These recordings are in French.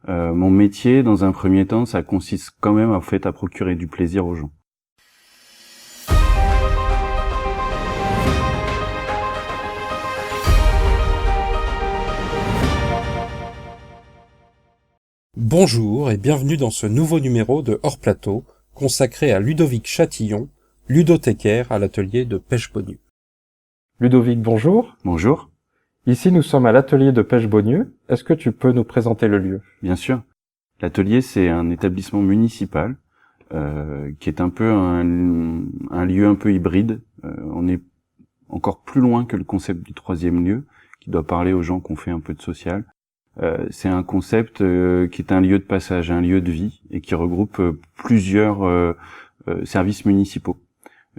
Mon métier, dans un premier temps, ça consiste quand même en fait à procurer du plaisir aux gens. Bonjour et bienvenue dans ce nouveau numéro de Hors Plateau, consacré à Ludovic Chatillon, ludothécaire à l'atelier de Pêche-Beaunieu. Ludovic, bonjour. Bonjour. Ici, nous sommes à l'atelier de Pêche-Beaunieu. Est-ce que tu peux nous présenter le lieu? Bien sûr. L'atelier, c'est un établissement municipal qui est un peu un lieu un peu hybride. On est encore plus loin que le concept du troisième lieu, qui doit parler aux gens qu'on fait un peu de social. C'est un concept qui est un lieu de passage, un lieu de vie, et qui regroupe plusieurs services municipaux.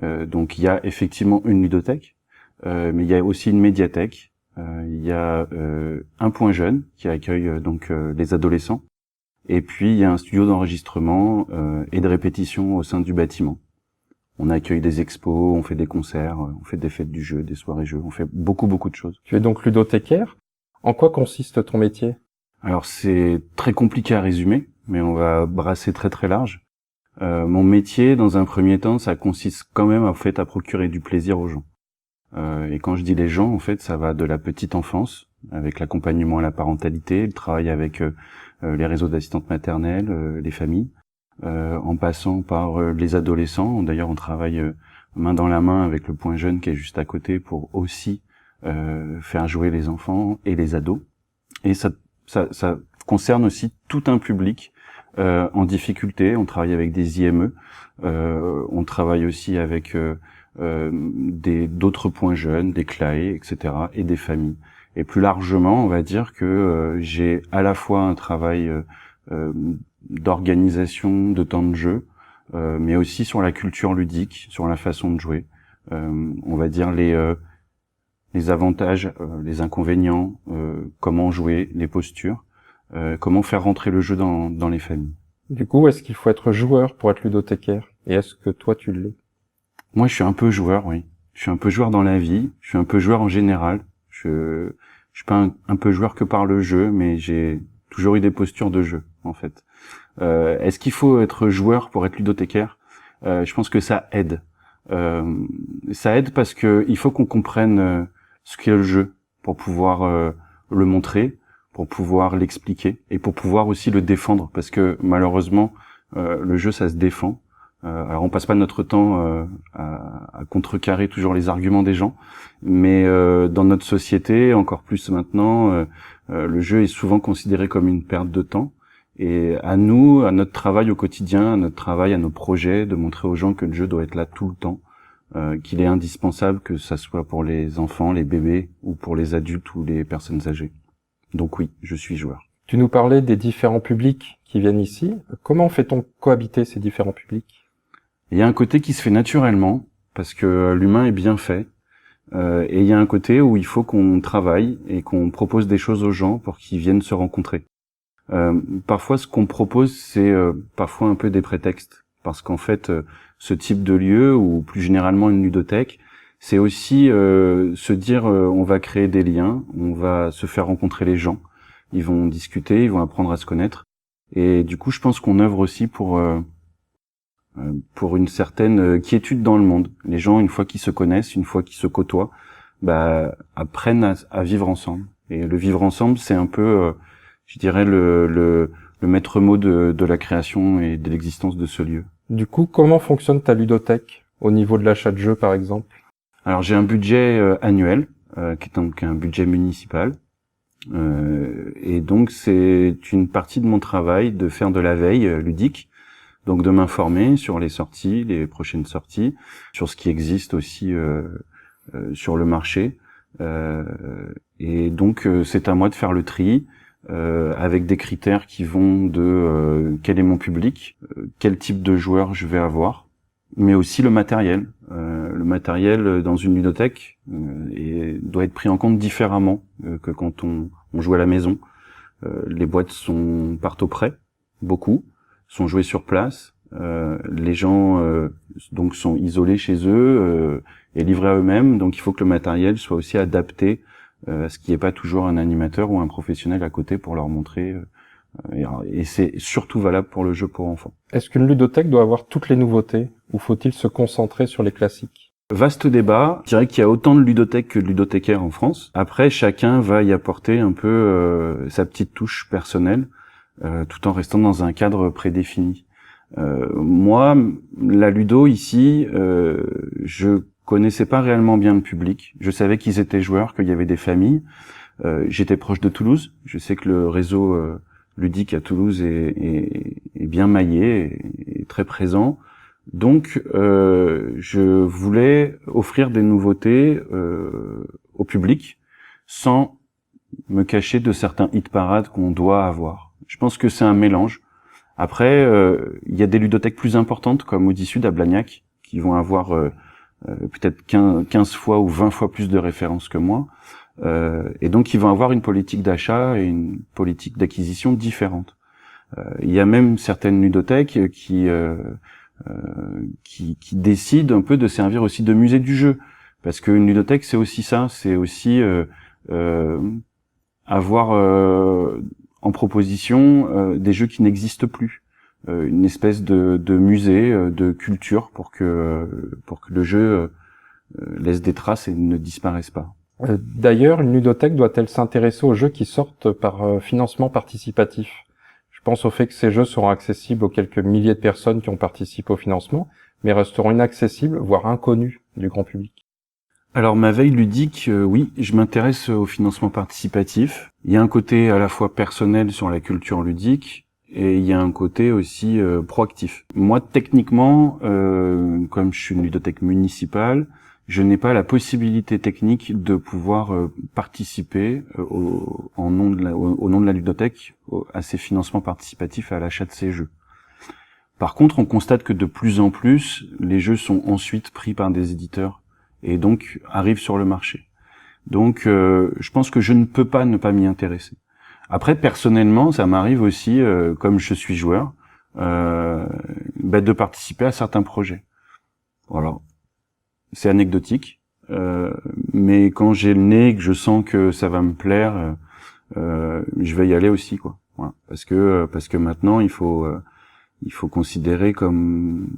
Donc il y a effectivement une ludothèque, mais il y a aussi une médiathèque. Il y a un point jeune qui accueille donc les adolescents, et puis il y a un studio d'enregistrement et de répétition au sein du bâtiment. On accueille des expos, on fait des concerts, on fait des fêtes du jeu, des soirées jeux, on fait beaucoup de choses. Tu es donc ludothécaire. En quoi consiste ton métier? Alors c'est très compliqué à résumer, mais on va brasser très large. Mon métier, dans un premier temps, ça consiste quand même en fait à procurer du plaisir aux gens. Et quand je dis les gens, en fait, ça va de la petite enfance, avec l'accompagnement à la parentalité, le travail avec les réseaux d'assistantes maternelles, les familles, en passant par les adolescents. D'ailleurs, on travaille main dans la main avec le point jeune qui est juste à côté pour aussi faire jouer les enfants et les ados. Et ça concerne aussi tout un public en difficulté. On travaille avec des IME, on travaille aussi avec d'autres points jeunes, des CLAE, etc., et des familles. Et plus largement, on va dire que j'ai à la fois un travail d'organisation de temps de jeu, mais aussi sur la culture ludique, sur la façon de jouer. On va dire les avantages, les inconvénients, comment jouer, les postures, comment faire rentrer le jeu dans les familles. Du coup, est-ce qu'il faut être joueur pour être ludothécaire? Et est-ce que toi, tu l'es? Moi, je suis un peu joueur, oui. Je suis un peu joueur dans la vie, je suis un peu joueur en général. Je suis pas un peu joueur que par le jeu, mais j'ai toujours eu des postures de jeu, en fait. Est-ce qu'il faut être joueur pour être ludothécaire? Je pense que ça aide. Ça aide parce que il faut qu'on comprenne ce qu'est le jeu pour pouvoir le montrer, pour pouvoir l'expliquer et pour pouvoir aussi le défendre, parce que malheureusement le jeu ça se défend. Alors on passe pas notre temps à contrecarrer toujours les arguments des gens, mais dans notre société, encore plus maintenant, le jeu est souvent considéré comme une perte de temps. Et à nous, à notre travail au quotidien, à notre travail, à nos projets, de montrer aux gens que le jeu doit être là tout le temps, qu'il est indispensable, que ça soit pour les enfants, les bébés, ou pour les adultes ou les personnes âgées. Donc oui, je suis joueur. Tu nous parlais des différents publics qui viennent ici. Comment fait-on cohabiter ces différents publics? Il y a un côté qui se fait naturellement, parce que l'humain est bien fait, et il y a un côté où il faut qu'on travaille et qu'on propose des choses aux gens pour qu'ils viennent se rencontrer. Parfois, ce qu'on propose, c'est parfois un peu des prétextes, parce qu'en fait, ce type de lieu, ou plus généralement une ludothèque, c'est aussi se dire on va créer des liens, on va se faire rencontrer les gens, ils vont discuter, ils vont apprendre à se connaître, et du coup, je pense qu'on œuvre aussi pour une certaine quiétude dans le monde. Les gens, une fois qu'ils se connaissent, une fois qu'ils se côtoient, apprennent à vivre ensemble. Et le vivre ensemble, c'est un peu, je dirais, le maître mot de la création et de l'existence de ce lieu. Du coup, comment fonctionne ta ludothèque au niveau de l'achat de jeux, par exemple? Alors, j'ai un budget annuel, qui est donc un budget municipal. Et donc, c'est une partie de mon travail de faire de la veille ludique. Donc de m'informer sur les sorties, les prochaines sorties, sur ce qui existe aussi sur le marché. Et donc c'est à moi de faire le tri avec des critères qui vont de quel est mon public, quel type de joueur je vais avoir, mais aussi le matériel. Le matériel dans une ludothèque doit être pris en compte différemment que quand on joue à la maison. Les boîtes partent au prêt, beaucoup. Sont joués sur place, les gens donc sont isolés chez eux et livrés à eux-mêmes, donc il faut que le matériel soit aussi adapté à ce qu'il n'y ait pas toujours un animateur ou un professionnel à côté pour leur montrer Et c'est surtout valable pour le jeu pour enfants. Est-ce qu'une ludothèque doit avoir toutes les nouveautés ou faut-il se concentrer sur les classiques? Vaste débat. Je dirais qu'il y a autant de ludothèques que de ludothécaires en France. Après, chacun va y apporter un peu sa petite touche personnelle, tout en restant dans un cadre prédéfini. Moi, la ludo ici, je connaissais pas réellement bien le public. Je savais qu'ils étaient joueurs, qu'il y avait des familles. J'étais proche de Toulouse. Je sais que le réseau ludique à Toulouse est bien maillé et très présent. Donc, je voulais offrir des nouveautés au public sans me cacher de certains hit parades qu'on doit avoir. Je pense que c'est un mélange. Après, il y a des ludothèques plus importantes comme Audi Sud à Blagnac qui vont avoir peut-être 15 fois ou 20 fois plus de références que moi. Et donc, ils vont avoir une politique d'achat et une politique d'acquisition différente. Il y a même certaines ludothèques qui décident un peu de servir aussi de musée du jeu. Parce qu'une ludothèque, c'est aussi ça. C'est aussi avoir en proposition des jeux qui n'existent plus. Une espèce de musée, de culture pour que le jeu laisse des traces et ne disparaisse pas. D'ailleurs, une ludothèque doit-elle s'intéresser aux jeux qui sortent par financement participatif? Je pense au fait que ces jeux seront accessibles aux quelques milliers de personnes qui ont participé au financement, mais resteront inaccessibles, voire inconnus du grand public. Alors ma veille ludique, oui, je m'intéresse au financement participatif. Il y a un côté à la fois personnel sur la culture ludique, et il y a un côté aussi proactif. Moi, techniquement, comme je suis une ludothèque municipale, je n'ai pas la possibilité technique de pouvoir participer au nom de la ludothèque à ces financements participatifs et à l'achat de ces jeux. Par contre, on constate que de plus en plus, les jeux sont ensuite pris par des éditeurs et donc arrivent sur le marché. Donc, je pense que je ne peux pas ne pas m'y intéresser. Après, personnellement, ça m'arrive aussi, comme je suis joueur, de participer à certains projets. Voilà. C'est anecdotique, mais quand j'ai le nez et que je sens que ça va me plaire, je vais y aller aussi, quoi. Voilà. Parce que maintenant, il faut considérer comme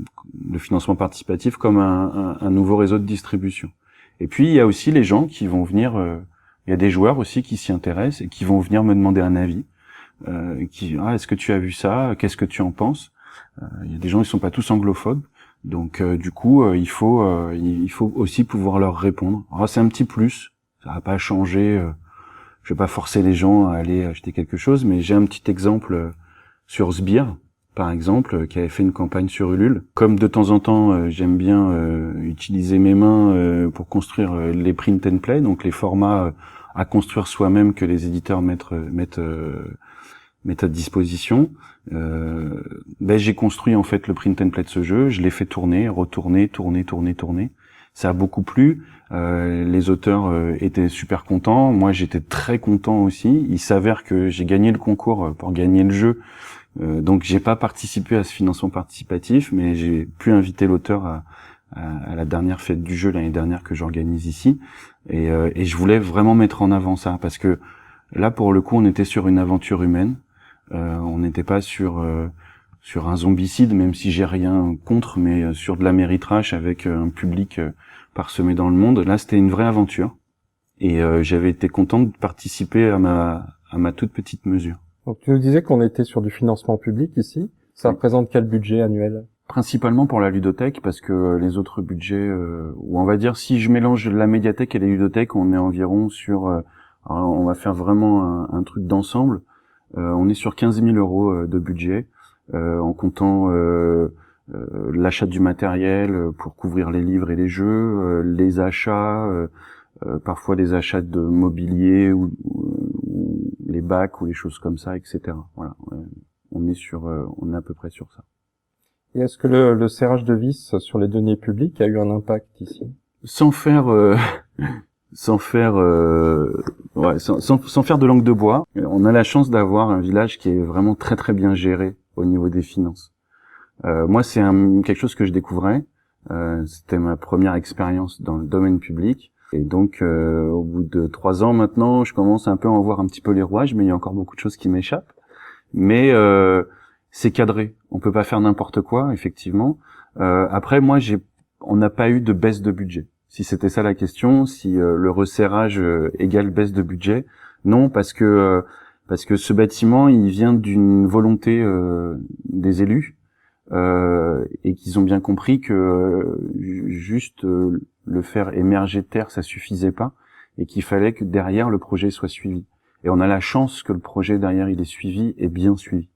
le financement participatif comme un nouveau réseau de distribution. Et puis, il y a aussi les gens qui vont venir... il y a des joueurs aussi qui s'y intéressent et qui vont venir me demander un avis. Est-ce que tu as vu ça? Qu'est-ce que tu en penses? Il y a des gens qui sont pas tous anglophobes, donc du coup il faut aussi pouvoir leur répondre. Alors, c'est un petit plus, ça va pas changer. Je vais pas forcer les gens à aller acheter quelque chose, mais j'ai un petit exemple sur Sbire, par exemple, qui avait fait une campagne sur Ulule. Comme de temps en temps, j'aime bien utiliser mes mains pour construire les print and play, donc les formats à construire soi-même que les éditeurs mettent à disposition. J'ai construit en fait le print and play de ce jeu, je l'ai fait tourner. Ça a beaucoup plu. Les auteurs étaient super contents. Moi, j'étais très content aussi. Il s'avère que j'ai gagné le concours pour gagner le jeu. Donc j'ai pas participé à ce financement participatif, mais j'ai pu inviter l'auteur à la dernière fête du jeu l'année dernière que j'organise ici, et je voulais vraiment mettre en avant ça parce que là pour le coup on était sur une aventure humaine, on n'était pas sur un zombicide, même si j'ai rien contre, mais sur de la méritrache avec un public parsemé dans le monde. Là c'était une vraie aventure et j'avais été content de participer à ma toute petite mesure. Donc tu nous disais qu'on était sur du financement public ici. Ça représente quel budget annuel? Principalement pour la ludothèque, parce que les autres budgets, ou on va dire si je mélange la médiathèque et les ludothèques, on est environ sur, alors on va faire vraiment un truc d'ensemble, on est sur 15 000 euros de budget, en comptant l'achat du matériel pour couvrir les livres et les jeux, les achats, parfois des achats de mobilier ou les bacs ou les choses comme ça, etc. Voilà, on est à peu près sur ça. Et est-ce que le serrage de vis sur les deniers publics a eu un impact ici? Sans faire de langue de bois, on a la chance d'avoir un village qui est vraiment très très bien géré au niveau des finances. Moi, c'est quelque chose que je découvrais. C'était ma première expérience dans le domaine public. Et donc, au bout de 3 ans maintenant, je commence un peu à en voir un petit peu les rouages, mais il y a encore beaucoup de choses qui m'échappent. mais c'est cadré. On peut pas faire n'importe quoi, effectivement. Après, moi, on n'a pas eu de baisse de budget. Si c'était ça la question, si le resserrage égale baisse de budget, non, parce que ce bâtiment, il vient d'une volonté des élus et qu'ils ont bien compris que juste le faire émerger de terre, ça suffisait pas, et qu'il fallait que derrière le projet soit suivi. Et on a la chance que le projet derrière il est suivi et bien suivi.